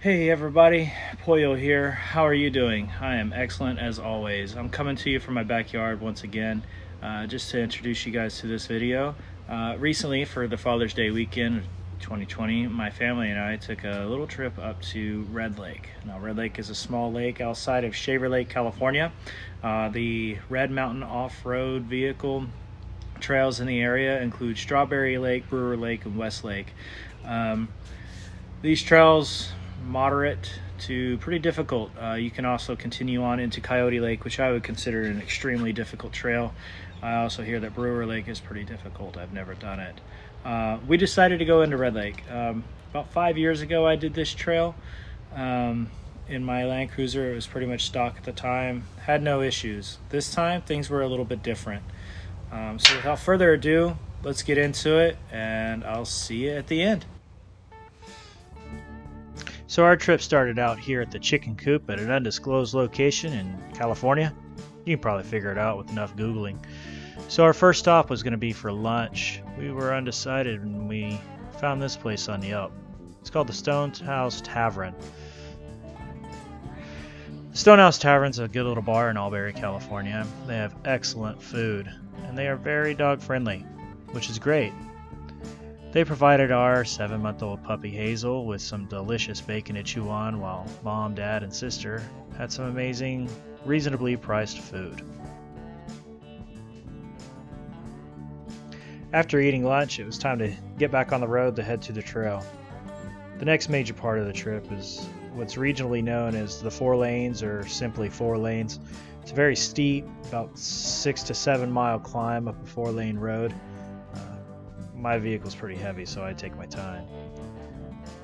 Hey everybody, Pollo here. How are you doing? I am excellent as always. I'm coming to you from my backyard once again, just to introduce you guys to this video. Recently, for the Father's Day weekend of 2020, my family and I took a little trip up to Red Lake. Now, Red Lake is a small lake outside of Shaver Lake, California. The Red Mountain off-road vehicle trails in the area include Strawberry Lake, Brewer Lake, and West Lake. These trails moderate to pretty difficult. You can also continue on into Coyote Lake, which I would consider an extremely difficult trail. I also hear that Brewer Lake is pretty difficult. I've never done it. We decided to go into Red Lake. About 5 years ago I did this trail in my Land Cruiser. It was pretty much stock at the time. Had no issues. This time things were a little bit different. So without further ado, let's get into it and I'll see you at the end. So our trip started out here at the chicken coop at an undisclosed location in California. You can probably figure it out with enough Googling. So our first stop was going to be for lunch. We were undecided and we found this place on Yelp. It's called the Stonehouse Tavern. The Stonehouse Tavern's a good little bar in Albury, California. They have excellent food and they are very dog friendly, which is great. They provided our 7-month-old puppy Hazel with some delicious bacon to chew on while Mom, Dad, and Sister had some amazing, reasonably priced food. After eating lunch, it was time to get back on the road to head to the trail. The next major part of the trip is what's regionally known as the 4 lanes or simply 4 lanes. It's a very steep, about 6 to 7 mile climb up a 4-lane road. My vehicle's pretty heavy, so I take my time.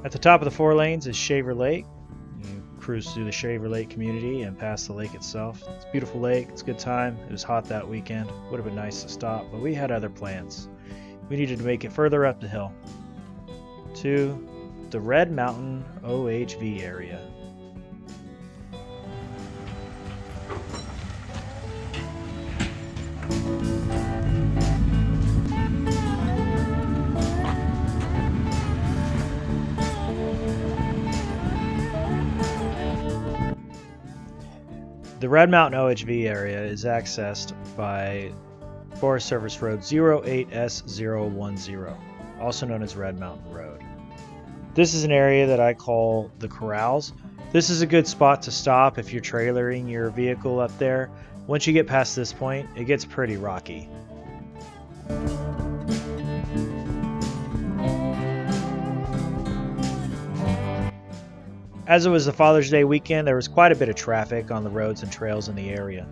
At the top of the 4 lanes is Shaver Lake. You cruise through the Shaver Lake community and past the lake itself. It's a beautiful lake. It's a good time. It was hot that weekend. Would have been nice to stop, but we had other plans. We needed to make it further up the hill to the Red Mountain OHV area. The Red Mountain OHV area is accessed by Forest Service Road 08S010, also known as Red Mountain Road. This is an area that I call the Corrals. This is a good spot to stop if you're trailering your vehicle up there. Once you get past this point, it gets pretty rocky. As it was the Father's Day weekend, there was quite a bit of traffic on the roads and trails in the area.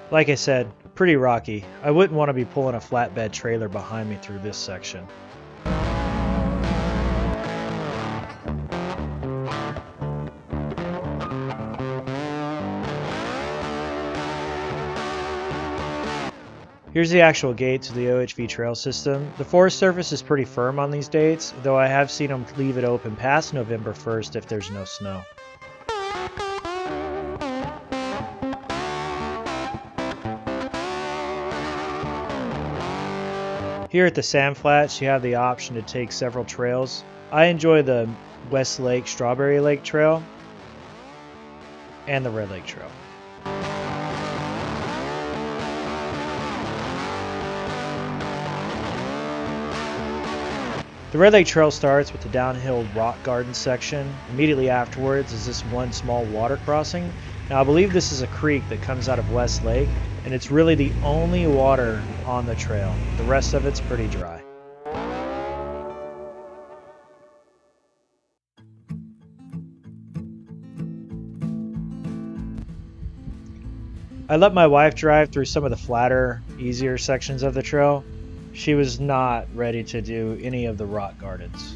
Like I said, pretty rocky. I wouldn't want to be pulling a flatbed trailer behind me through this section. Here's the actual gate to the OHV trail system. The Forest Service is pretty firm on these dates, though I have seen them leave it open past November 1st if there's no snow. Here at the Sand Flats, you have the option to take several trails. I enjoy the West Lake Strawberry Lake Trail and the Red Lake Trail. The Red Lake Trail starts with the downhill rock garden section. Immediately afterwards is this one small water crossing. Now I believe this is a creek that comes out of West Lake, and it's really the only water on the trail. The rest of it's pretty dry. I let my wife drive through some of the flatter, easier sections of the trail. she was not ready to do any of the rock gardens.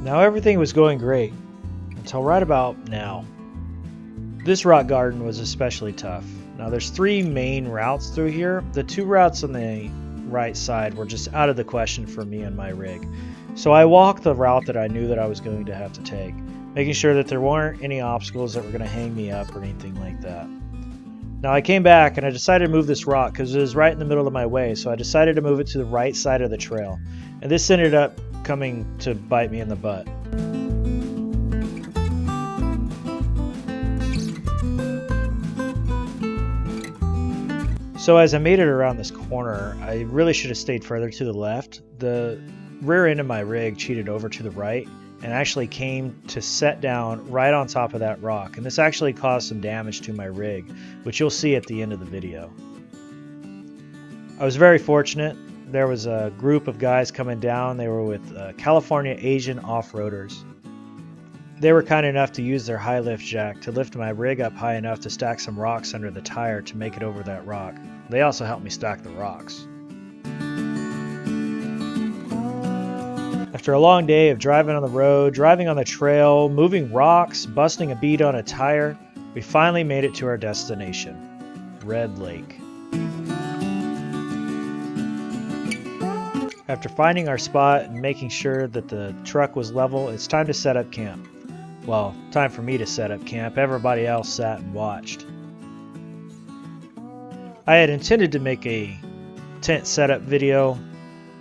Now everything was going great, until right about now. This rock garden was especially tough. Now there's 3 main routes through here. The 2 routes on the right side were just out of the question for me and my rig. So I walked the route that I knew that I was going to have to take, making sure that there weren't any obstacles that were going to hang me up or anything like that. Now I came back and I decided to move this rock because it was right in the middle of my way, so I decided to move it to the right side of the trail. And this ended up coming to bite me in the butt. So as I made it around this corner, I really should have stayed further to the left. The rear end of my rig cheated over to the right and actually came to set down right on top of that rock. And this actually caused some damage to my rig, which you'll see at the end of the video. I was very fortunate. There was a group of guys coming down. They were with California Asian off-roaders. They were kind enough to use their high lift jack to lift my rig up high enough to stack some rocks under the tire to make it over that rock. They also helped me stack the rocks. After a long day of driving on the road, driving on the trail, moving rocks, busting a bead on a tire, we finally made it to our destination, Red Lake. After finding our spot and making sure that the truck was level, it's time to set up camp. Well, time for me to set up camp. Everybody else sat and watched. I had intended to make a tent setup video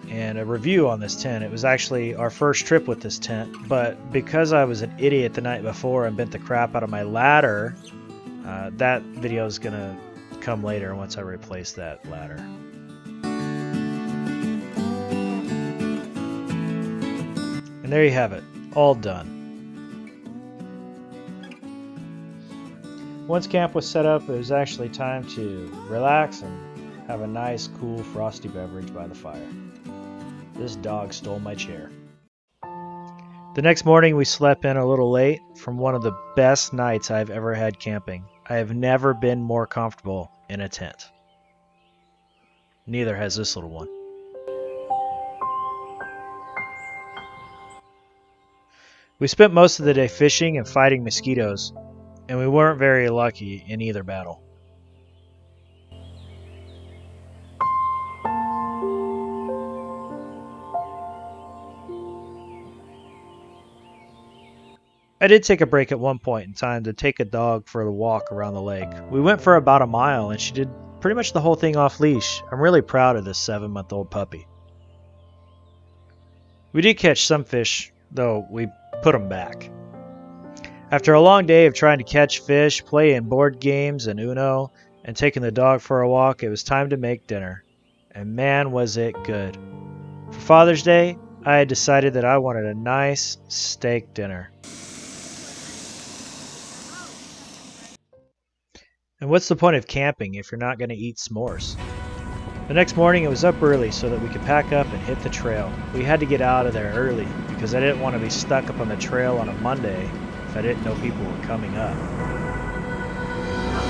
and a review on this tent. It was actually our first trip with this tent, but because I was an idiot the night before and bent the crap out of my ladder, that video is going to come later once I replace that ladder. And there you have it, all done. Once camp was set up, it was actually time to relax and have a nice, cool, frosty beverage by the fire. This dog stole my chair. The next morning we slept in a little late from one of the best nights I've ever had camping. I have never been more comfortable in a tent. Neither has this little one. We spent most of the day fishing and fighting mosquitoes, and we weren't very lucky in either battle. I did take a break at one point in time to take a dog for a walk around the lake. We went for about a mile and she did pretty much the whole thing off leash. I'm really proud of this 7-month-old puppy. We did catch some fish, though we put them back. After a long day of trying to catch fish, playing board games and Uno, and taking the dog for a walk, it was time to make dinner. And man, was it good. For Father's Day, I had decided that I wanted a nice steak dinner. And what's the point of camping if you're not going to eat s'mores? The next morning it was up early so that we could pack up and hit the trail. We had to get out of there early because I didn't want to be stuck up on the trail on a Monday if I didn't know people were coming up.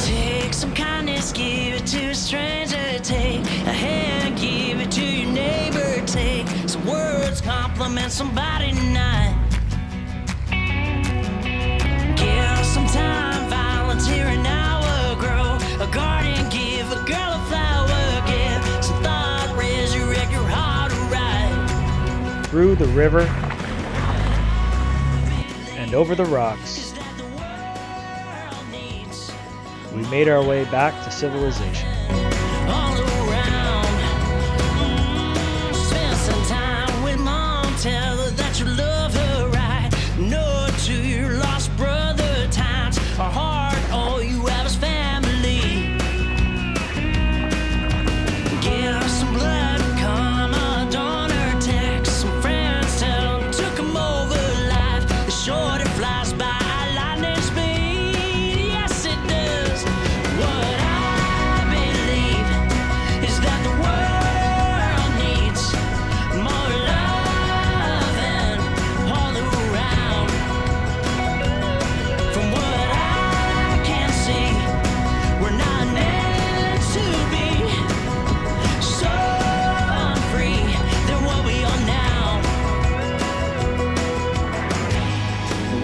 Take some kindness, give it to a stranger. Take a hand, give it to your neighbor. Take some words, compliment somebody tonight. Give some time, volunteer an hour. Grow a garden, give a girl a flower. Give some thought, resurrect your heart right. Through the river and over the rocks we made our way back to civilization. All around. Spend some time with mom, tell her that you love her right. No to your lost brother, times are hard, all you have is family. Give some blood, come a donor, text some friends, tell them to come over live. The short it flies by lightning speed, yes it does. What I believe is that the world needs more love and all around. From what I can see, we're not meant to be so unfree than what we are now.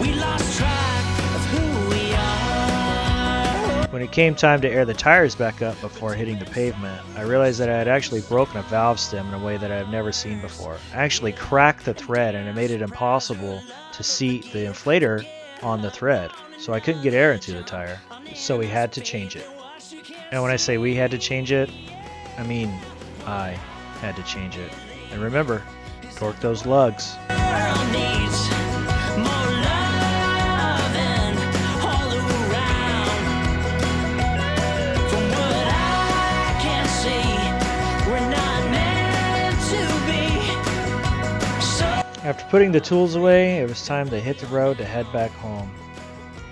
We lost track of who we are. When it came time to air the tires back up before hitting the pavement, I realized that I had actually broken a valve stem in a way that I have never seen before. I actually cracked the thread and it made it impossible to seat the inflator on the thread, so I couldn't get air into the tire, so we had to change it. And when I say we had to change it, I mean I had to change it. And remember, torque those lugs. World needs more love and all around. From what I can see, we're not meant to be so. After putting the tools away, it was time to hit the road to head back home.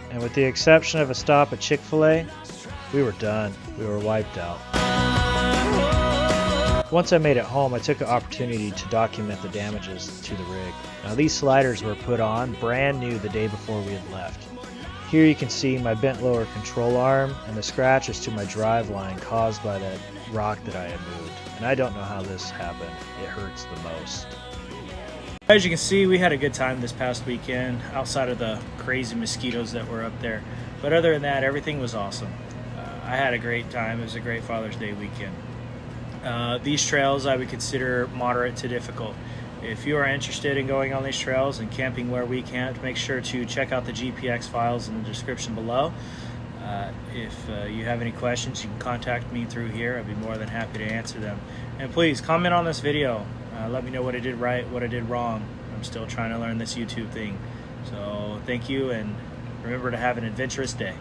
And with the exception of a stop at Chick-fil-A, we were done. We were wiped out. Once I made it home, I took an opportunity to document the damages to the rig. Now these sliders were put on brand new the day before we had left. Here you can see my bent lower control arm and the scratches to my drive line caused by that rock that I had moved. And I don't know how this happened. It hurts the most. As you can see, we had a good time this past weekend, outside of the crazy mosquitoes that were up there. But other than that, everything was awesome. I had a great time. It was a great Father's Day weekend. These trails I would consider moderate to difficult. If you are interested in going on these trails and camping where we camped, make sure to check out the GPX files in the description below. If you have any questions, you can contact me through here. I'd be more than happy to answer them. And please comment on this video. Let me know what I did right, what I did wrong. I'm still trying to learn this YouTube thing. So thank you, and remember to have an adventurous day.